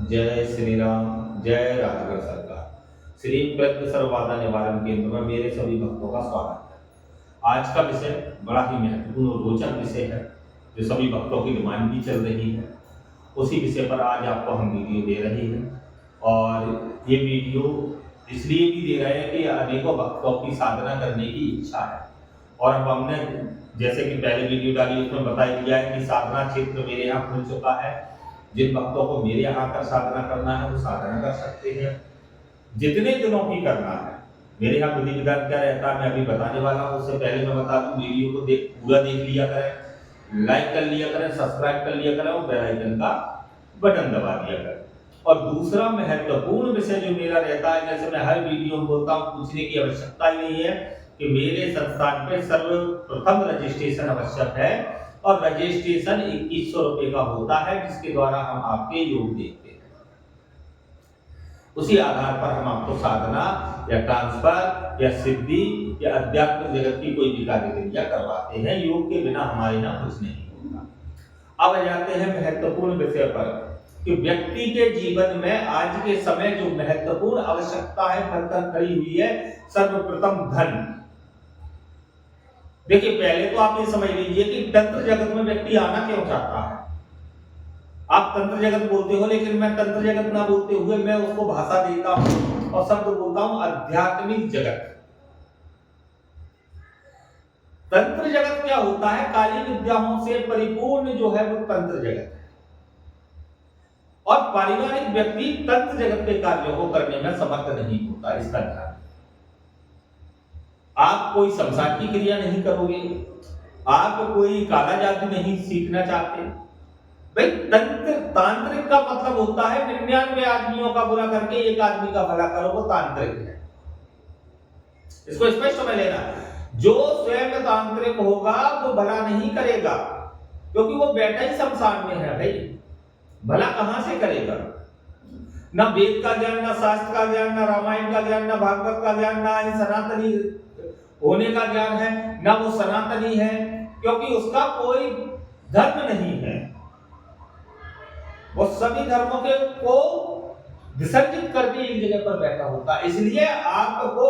जय श्री राम, जय राजगढ़ सरकार। श्री प्रज्ञ सर्वबाधा निवारण केंद्र में मेरे सभी भक्तों का स्वागत है। आज का विषय बड़ा ही महत्वपूर्ण और रोचक विषय है, जो सभी भक्तों की डिमांड भी चल रही है। उसी विषय पर आज आपको हम वीडियो दे रहे हैं, और ये वीडियो इसलिए भी दे रहे हैं कि अनेकों भक्तों की साधना करने की इच्छा है। और अब हमने जैसे कि पहले वीडियो डाली, उसमें बता दिया है कि साधना क्षेत्र मेरे यहाँ खुल चुका है। जिन भक्तों को मेरे यहाँ आकर साधना करना है वो साधना कर सकते हैं, जितने दिनों की करना है। मेरे यहाँ विधि विधान क्या रहता है मैं अभी बताने वाला हूँ। उससे पहले मैं बता दूं, वीडियो को पूरा देख लिया करें, लाइक कर लिया करें, सब्सक्राइब कर लिया करें और बेल आइकन का बटन दबा दिया करें। और दूसरा महत्वपूर्ण विषय जो मेरा रहता है, जैसे मैं हर वीडियो में बोलता हूँ, पूछने की आवश्यकता ही नहीं है कि मेरे संस्थान पे सर्वप्रथम रजिस्ट्रेशन आवश्यक है, और रजिस्ट्रेशन 2100 रुपए का होता है, जिसके द्वारा हम आपके योग देखते हैं। उसी आधार पर हम आपको साधना या ट्रांसफर या सिद्धि या अध्यात्म जगत की कोई भी कार्यक्रिया करवाते हैं। योग के बिना हमारे यहाँ कुछ नहीं होता। अब जाते हैं महत्वपूर्ण विषय पर कि व्यक्ति के जीवन में आज के समय जो महत्वपूर्ण आवश्यकता है बनकर खड़ी हुई है, सर्वप्रथम धन। देखिए, पहले तो आप ये समझ लीजिए कि तंत्र जगत में व्यक्ति आना क्यों चाहता है। आप तंत्र जगत बोलते हो, लेकिन मैं तंत्र जगत ना बोलते हुए मैं उसको भाषा देता हूं और शब्द बोलता हूं आध्यात्मिक जगत। तंत्र जगत क्या होता है? काली विद्याओं से परिपूर्ण जो है वो तंत्र जगत है। और पारिवारिक व्यक्ति तंत्र जगत के कार्यों को करने में समर्थ नहीं होता। इसका ध्यान, आप कोई शमशान की क्रिया नहीं करोगे, आप कोई काला जादू नहीं सीखना चाहते। भाई, तंत्र तांत्रिक का मतलब होता है 99 आदमियों का बुरा करके एक आदमी का भला करो, वो तांत्रिक है। इसको स्पष्ट समझ लेना। जो स्वयं तांत्रिक होगा वो भला नहीं करेगा, क्योंकि वो बैठा ही शमशान में है। भाई, भला कहां से करेगा? ना वेद का ज्ञान, ना शास्त्र का ज्ञान, ना रामायण का ज्ञान, ना भागवत का ज्ञान, ना ही सनातनी होने का ज्ञान है, ना वो सनातनी है, क्योंकि उसका कोई धर्म नहीं है। वो सभी धर्मों के को विसर्जित करके एक जगह पर बैठा होता है। इसलिए आपको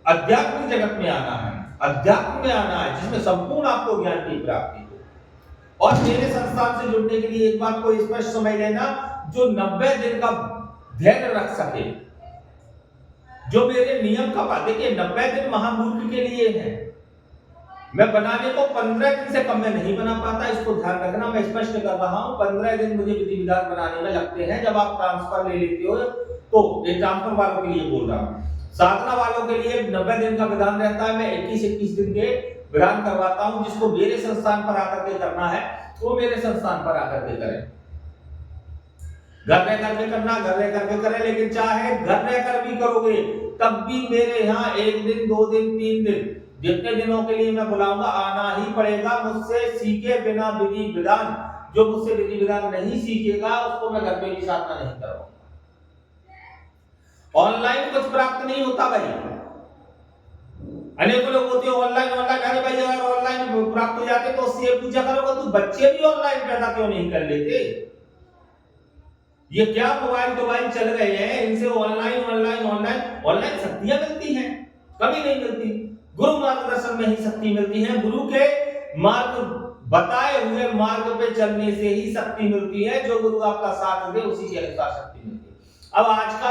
अध्यात्मिक जगत में आना है, अध्यात्म में आना है, जिसमें संपूर्ण आपको ज्ञान की प्राप्ति हो। और मेरे संस्थान से जुड़ने के लिए एक बात को स्पष्ट समझ लेना, जो 90 दिन का धैर्य रख सके, जो मेरे नियम का पालन, देखिए 90 दिन महामूर्ख के लिए है। मैं बनाने को 15 दिन से कम में नहीं बना पाता, इसको ध्यान रखना। मैं स्पष्ट कर रहा हूं, 15 दिन मुझे विधि विधान बनाने में लगते हैं। जब आप ट्रांसफर ले लेते हो, तो ये ट्रांसफर वालों के लिए बोल रहा हूं। साधना वालों के लिए 90 दिन का विधान रहता है। मैं 21 दिन के विधान करवाता हूं। जिसको मेरे संस्थान पर आकर के करना है वो मेरे संस्थान पर आकर के करें। घर रह करके करना, घर रह करके करें, लेकिन चाहे घर रह कर भी करोगे तब भी मेरे यहाँ 1 दिन, 2 दिन, 3 दिन, जितने दिनों के लिए मैं बुलाऊंगा आना ही पड़ेगा। मुझसे सीखे बिना विधि विधान, जो मुझसे विधि विधान नहीं सीखेगा उसको मैं घर पे भी साधना नहीं कराऊंगा। ऑनलाइन कुछ प्राप्त नहीं होता भाई। अनेकों लोग होते हैं ऑनलाइन ऑनलाइन। अरे भाई, अगर ऑनलाइन प्राप्त हो जाते तो उससे पूछा करोगे, तू बच्चे भी ऑनलाइन पैदा क्यों नहीं कर लेते? ये क्या मोबाइल चल रहे हैं, इनसे ऑनलाइन ऑनलाइन ऑनलाइन ऑनलाइन शक्तियां मिलती हैं? कभी नहीं मिलती। गुरु मार्गदर्शन में ही शक्ति मिलती है। गुरु के मार्ग बताए हुए मार्ग पे चलने से ही शक्ति मिलती है। जो गुरु आपका साथ दे उसी के अनुसार शक्ति मिलती है। अब आज का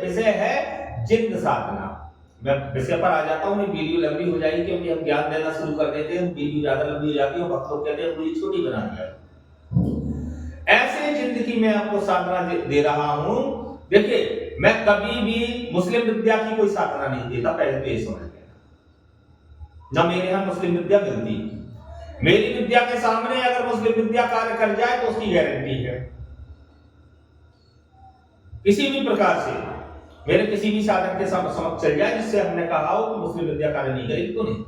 विषय है जिंद साधना। मैं विषय पर आ जाता हूँ। वीडियो लंबी हो जाएगी, क्योंकि हम ज्ञान देना शुरू कर देते हैं, वीडियो ज्यादा लंबी हो जाती है, भक्त लोग कहते हैं पूरी छोटी बना दिया। ऐसे जिंदगी में आपको साधना दे रहा हूं। देखिए, मैं कभी भी मुस्लिम विद्या की कोई साधना नहीं देता, पहले तो ये समझ लेना। ना मेरे यहां मुस्लिम विद्या मिलती। मेरी विद्या के सामने अगर मुस्लिम विद्या कार्य कर जाए तो उसकी गारंटी है। किसी भी प्रकार से मेरे किसी भी साधन के समक्ष चल जाए जिससे हमने कहा हो कि मुस्लिम विद्या कार्य नहीं करेगी, तो नहीं,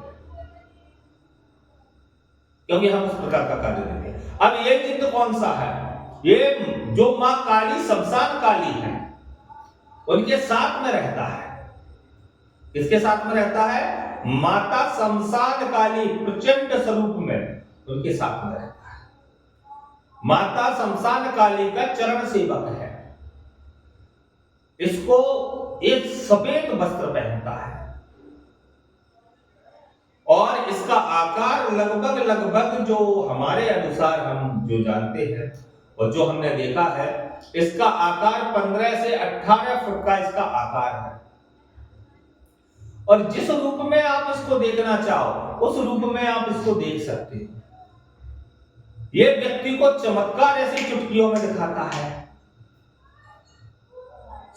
क्योंकि हम उस प्रकार का कार्य देते हैं। अब ये जिंद कौन सा है? ये जो मां काली, शमशान काली है, उनके साथ में रहता है। किसके साथ में रहता है? माता शमशान काली प्रचंड स्वरूप में उनके साथ में रहता है। माता शमशान काली का चरण सेवक है। इसको एक सफेद वस्त्र पहनता है और इसका आकार लगभग जो हमारे अनुसार हम जो जानते हैं और जो हमने देखा है, इसका आकार 15 से 18 फुट का इसका आकार है। और जिस रूप में आप इसको देखना चाहो उस रूप में आप इसको देख सकते हो। यह व्यक्ति को चमत्कार ऐसी चुटकियों में दिखाता है।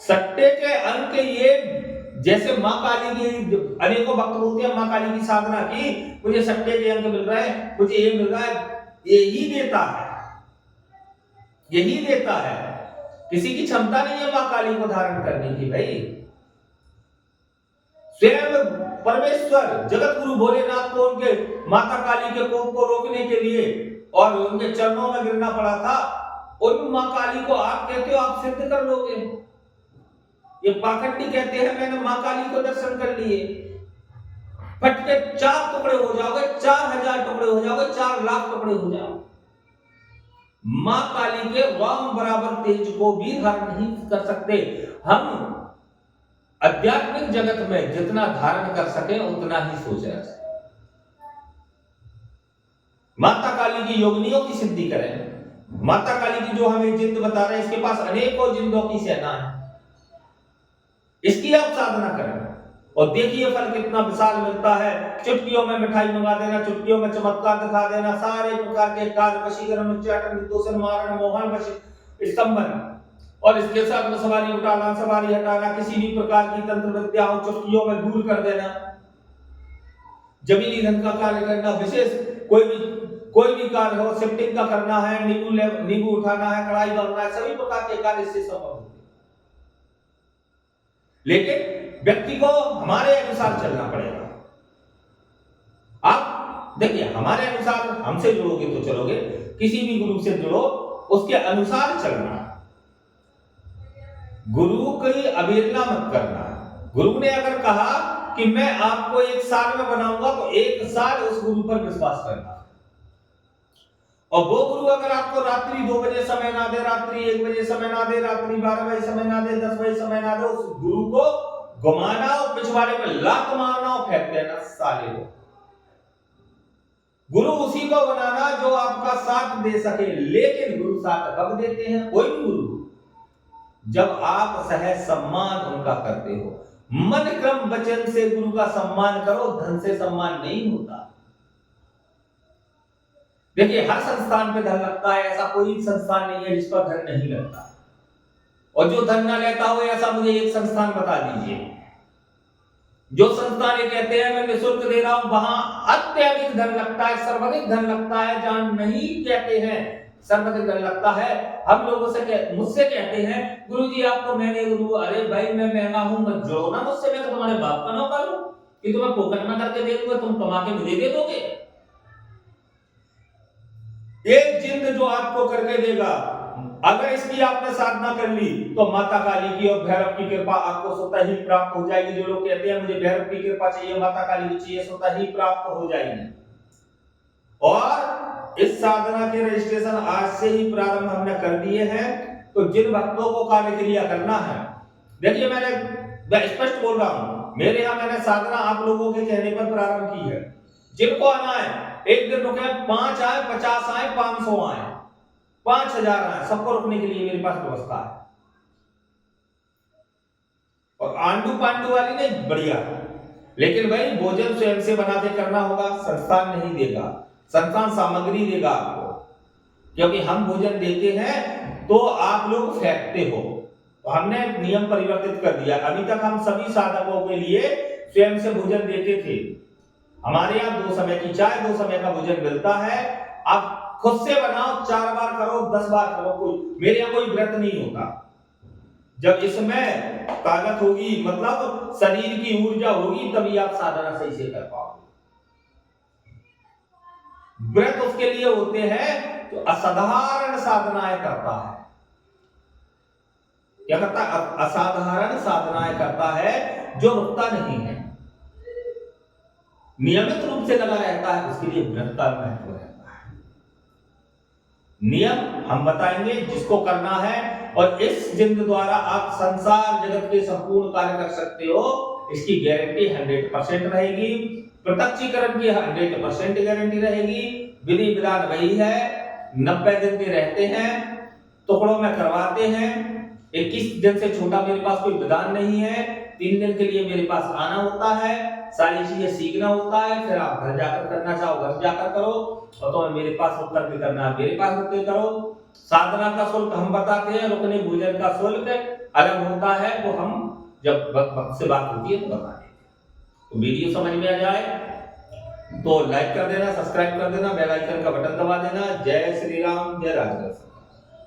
सट्टे के अंक ये जैसे मां काली की अनेकों भक्त बोलते हैं मां काली की साधना की, मुझे सट्टे के अंक मिल रहा है, मुझे ये मिल रहा है, यही देता है, यही देता है। किसी की क्षमता नहीं है मां काली को धारण करने की। भाई स्वयं परमेश्वर जगत गुरु भोलेनाथ को उनके माता काली के कोप को रोकने के लिए और उनके चरणों में गिरना पड़ा था। उन मां काली को आप कहते हो आप सिद्ध कर लोगे? ये पाखंडी कहते हैं मैंने मां काली को दर्शन कर लिए, फट के 4 टुकड़े हो जाओगे, 4000 टुकड़े हो जाओगे, 4 लाख टुकड़े हो जाओगे। मां काली के वाम बराबर तेज को भी धारण नहीं कर सकते। हम आध्यात्मिक जगत में जितना धारण कर सके उतना ही सोच रहे हैं। माता काली की योगिनियों की सिद्धि करें। माता काली की जो हमें जिंद बता रहे हैं, इसके पास अनेकों जिंदों की सेना है, इसकी आप साधना करें और देखिए फल कितना विशाल मिलता है। चुटकियों में मिठाई मंगा देना, चुटकियों में चमत्कार दिखा देना, सारे प्रकार के कार्य, वशीकरण, उच्चाटन, विदूषण, मारण, मोहन, स्तंभन और इसके साथ में सवारी उठाना, सवारी हटाना, किसी भी प्रकार की तंत्र विद्या हो चुटकियों में दूर कर देना, जमीनी धन का कार्य करना, विशेष कोई भी कार्य हो, शिफ्टिंग का करना है, नींबू उठाना है, कढ़ाई बनाना है, सभी प्रकार के कार्य इससे संभव होते हैं। लेकिन व्यक्ति को हमारे अनुसार चलना पड़ेगा। आप देखिए हमारे अनुसार हमसे जुड़ोगे तो चलोगे, किसी भी गुरु से जुड़ो उसके अनुसार चलना, गुरु की अवहेलना मत करना। गुरु ने अगर कहा कि मैं आपको 1 साल में बनाऊंगा तो 1 साल उस गुरु पर विश्वास करना। और वो गुरु अगर आपको रात्रि 2 बजे समय ना दे, रात्रि 1 बजे समय ना दे, रात्रि 12 बजे समय ना दे, 10 बजे समय ना दे, उस गुरु को घुमाना और पिछवाड़े में लात मारना और फेंक देना साले को। गुरु उसी को बनाना जो आपका साथ दे सके। लेकिन गुरु साथ कब देते हैं? कोई भी गुरु जब आप सहज सम्मान उनका करते हो। मन क्रम वचन से गुरु का सम्मान करो, धन से सम्मान नहीं होता। देखिए हर संस्थान पे धन लगता है, ऐसा कोई संस्थान नहीं है जिस पर धन नहीं लगता। और जो धन ना लेता हो ऐसा मुझे एक संस्थान बता दीजिए। जो संस्थान ये कहते हैं मैं निःशुल्क दे रहा हूं, वहां अत्यधिक धन लगता है, सर्वाधिक धन लगता है। जहां नहीं कहते हैं सर्वाधिक धन लगता है, हम लोगों से मुझसे कहते हैं गुरुजी आप तो महंगे गुरु। अरे भाई मैं महंगा हूं, मत जोड़ो ना मुझसे, मैं तो तुम्हारे बाप का नौकर हूं कि तुम्हें पोकट में करके दे दूंगा, तुम कमा के मुझे दे दोगे। एक जिंद जो आपको करके देगा, अगर इसकी आपने साधना कर ली तो माता काली की और भैरव की कृपा आपको स्वतः ही प्राप्त हो जाएगी। जो लोग कहते हैं मुझे भैरव की कृपा चाहिए, माता काली की चाहिए, स्वतः ही प्राप्त हो जाएगी। और इस साधना के रजिस्ट्रेशन आज से ही प्रारंभ हमने कर दिए हैं। तो जिन भक्तों को कार्य क्रिया करना है, देखिए मैं स्पष्ट बोल रहा हूं, मेरे यहां मैंने साधना आप लोगों के कहने पर प्रारंभ की है। जिनको आना है एक दिन रुके, 5 आए, 50 आए, 500 आए, 5000 आए, सबको रुकने के लिए मेरे पास व्यवस्था है। और आंडू पांडू वाली नहीं, बढ़िया। लेकिन भाई भोजन स्वयं से बना के करना होगा, संस्थान नहीं देगा, संस्थान सामग्री देगा आपको। क्योंकि हम भोजन देते हैं तो आप लोग फेंकते हो, तो हमने नियम परिवर्तित कर दिया। अभी तक हम सभी साधकों के लिए स्वयं से भोजन देते थे। हमारे यहाँ 2 समय की चाय, 2 समय का भोजन मिलता है। आप खुद से बनाओ, 4 बार करो, 10 बार करो, मेरे यहाँ कोई व्रत नहीं होता। जब इसमें ताकत होगी, मतलब शरीर की ऊर्जा होगी, तभी आप साधना सही से कर पाओगे। व्रत उसके लिए होते हैं तो असाधारण साधनाएं करता है। क्या करता है? असाधारण साधनाएं करता है, जो रुकता नहीं है, नियमित रूप से लगा रहता है, उसके लिए व्रत का महत्व रहता है। नियम हम बताएंगे जिसको करना है, और इस जिंद द्वारा आप संसार जगत के संपूर्ण कार्य कर सकते हो, इसकी गारंटी 100% रहेगी। प्रत्यक्षीकरण की 100% गारंटी रहेगी। विधि विधान वही है, 90 दिन के रहते हैं, टुकड़ों में करवाते हैं। 21 दिन से छोटा मेरे पास कोई विधान नहीं है। 3 दिन के लिए मेरे पास आना होता है, सारी चीजें सीखना होता है, फिर आप घर जाकर करना चाहो घर जाकर करो, और तो मेरे पास रुक करके करना है मेरे पास रुक के करो। साधना का शुल्क हम बताते हैं, रुकने भोजन का शुल्क अलग होता है, वो हम जब वक्त से बात होती है तो बता देंगे। तो वीडियो समझ में आ जाए तो लाइक कर देना, सब्सक्राइब कर देना, बेल आइकन का बटन दबा देना। जय श्री राम, जय राजगढ़।